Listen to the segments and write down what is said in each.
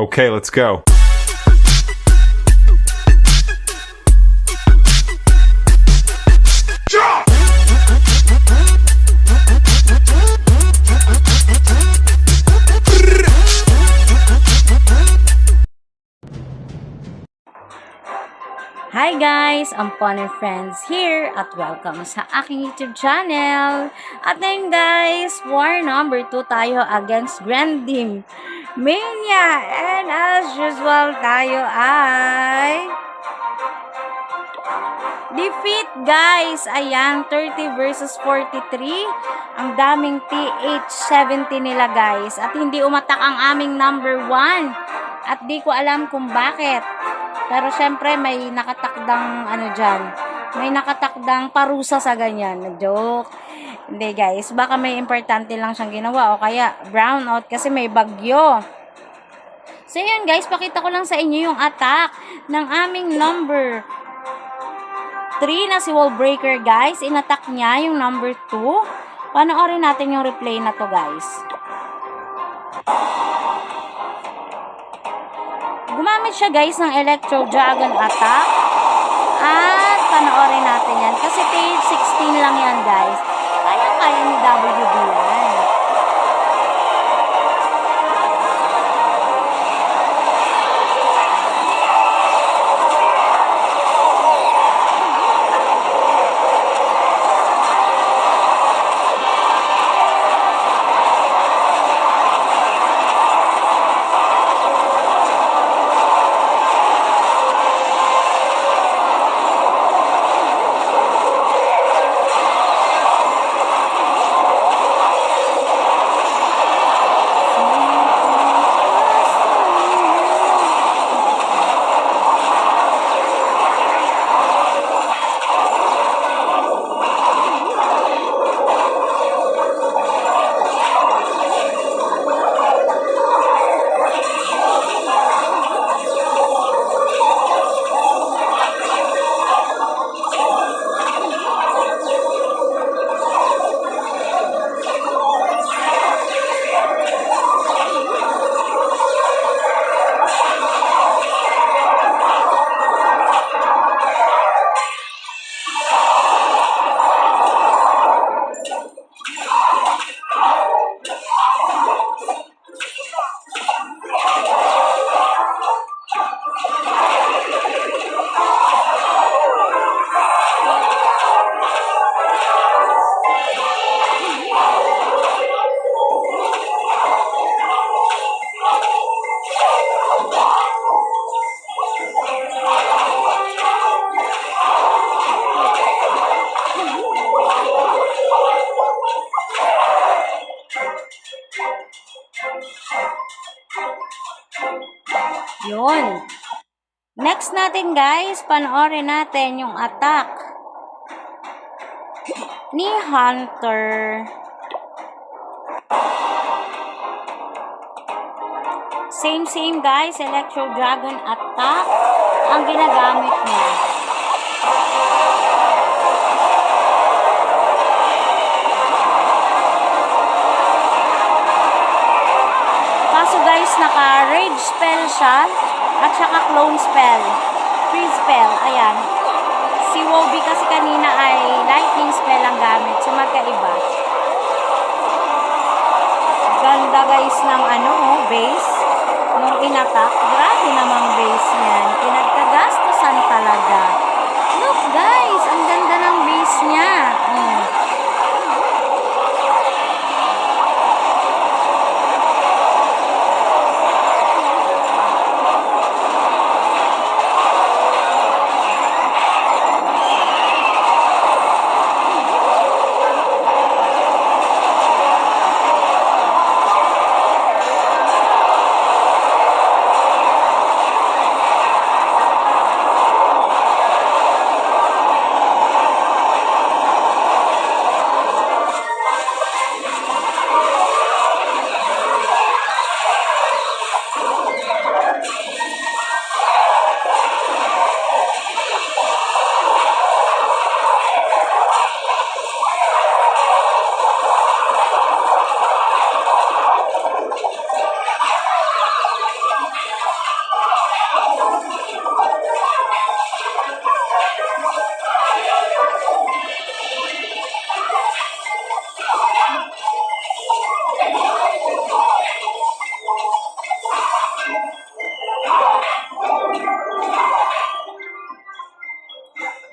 Okay, let's go. Hi guys! Ang Pony Friends here at welcome sa aking YouTube channel. At ngayon guys, war number 2 tayo against Grandim Mania. And as usual, tayo ay defeat guys. Ayan, 30 versus 43. Ang daming TH70 nila guys. At hindi umatak ang aming number 1. At di ko alam kung bakit. Pero syempre may nakatakdang ano dyan. May nakatakdang parusa sa ganyan. Joke. Hindi guys. Baka may importante lang siyang ginawa. O kaya brownout kasi may bagyo. So yun guys. Pakita ko lang sa inyo yung attack ng aming number 3 na si Wallbreaker guys. Inattack niya yung number 2. Panoorin natin yung replay na to guys. Gumamit siya guys ng Electro Dragon attack. At panoorin natin yan. Kasi page 16 lang yan guys. Kaya ni WB yan. Yun. Next natin guys, panoorin natin yung attack ni Hunter. Same guys, Electro Dragon attack ang ginagamit niya. Kaso guys, naka-rage spell siya at saka clone spell. Free spell, ayan. Si Wobby kasi kanina ay lightning spell ang gamit. So magkaiba. Ganda guys ng base. Nung inattack, grabe namang base niyan. Pinagkagastusan talaga. Look guys, ang ganda ng base niya.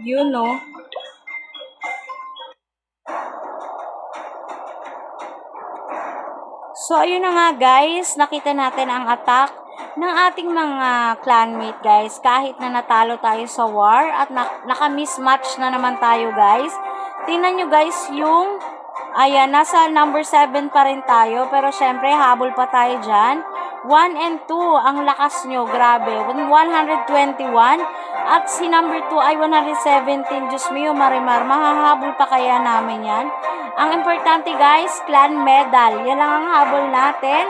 Yun, no? So, ayun na nga guys, nakita natin ang attack ng ating mga clanmate guys. Kahit na natalo tayo sa war at naka-mismatch na naman tayo guys. Tingnan nyo guys yung, ayan, nasa number 7 pa rin tayo. Pero syempre, habol pa tayo dyan. 1 and 2, ang lakas nyo, grabe. 121 at si number 2 ay 117. Diyos mio, Marimar, mahahabol pa kaya namin yan? Ang importante guys, clan medal. Yan lang ang habol natin.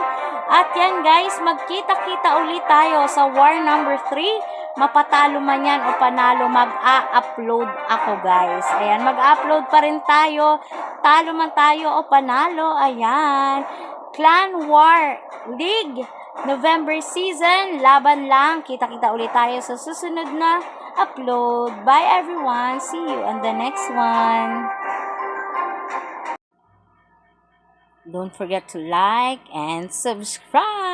At yan guys, magkita-kita ulit tayo sa war number 3. Mapatalo man yan o panalo, mag-a-upload ako guys. Ayan, mag-upload pa rin tayo. Talo man tayo o panalo. Ayan. Clan War League November season. Laban lang. Kita-kita ulit tayo sa susunod na upload. Bye everyone. See you on the next one. Don't forget to like and subscribe.